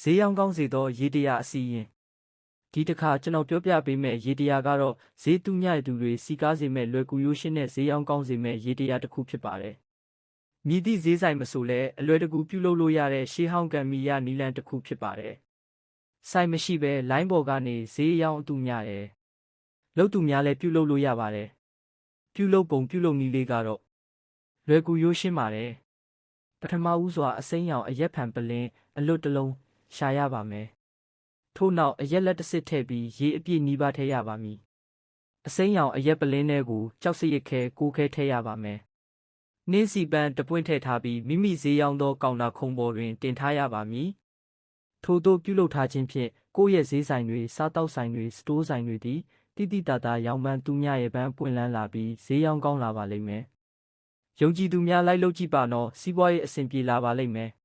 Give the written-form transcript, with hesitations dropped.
ဈေးရောင်းကောင်းစေသောရေတရာအစီရင်ဒီတစ်ခါကျွန်တော်ပြောပြပေးမယ့်ရေတရာကတော့ဈေးတူးညရသူတွေစီကားစေမဲ့လွယ်ကူရိုးရှင်းတဲ့ဈေးရောင်းကောင်းစေမဲ့ရေတရာတစ်ခုဖြစ်ပါတယ်။မြည်သည့်ဈေးဆိုင်မဆိုလဲအလွယ်တကူပြုလုပ်လို့ရတဲ့ရှေးဟောင်းကံမီရနီလန်တစ်ခုဖြစ်ပါတယ်။ဆိုင်မရှိဘဲလိုင်းပေါ်ကနေဈေးရောင်းအတူညတယ်။လုပ်သူများလည်းပြုလုပ်လို့ရပါတယ်။ပြုလုပ်ပုံပြုလုပ်နည်းလေးကတော့လွယ်ကူရိုးရှင်းပါတယ်။ပထမဦးစွာအစိမ်းရောင်အရက်ဖန်ပလင်းအလွတ်တစ်လုံးရှာရပါမယ်။ထို့နောက်အရက်လက်တစ်စစ်ထည့်ပြီးရေအပြည့်နီးပါးထည့်ရပါမည်။အစိမ်းရောင်အရက်ပလင်းထဲကိုကြောက်စရစ်ခဲကိုးခဲထည့်ရပါမယ်။နှင်းစီပန်းတပွင့်ထည့်ထားပြီးမိမိဈေးရောင်းသောကောင်တာခုံပေါ်တွင်တင်ထားရပါမည်။ထို့သို့ပြုလုပ်ထားခြင်းဖြင့်ကိုယ့်ရဲ့ဈေးဆိုင်တွေစားတောက်ဆိုင်တွေစတိုးဆိုင်တွေသည်တိတိတတ်တာရောင်းပန်းသူများရဲ့ပန်းပွင့်လန်းလာပြီးဈေးရောင်းကောင်းလာပါလိမ့်မယ်။ယုံကြည်သူများလိုက်လုပ်ကြည့်ပါနော်စီးပွားရေးအဆင်ပြေလာပါလိမ့်မယ်။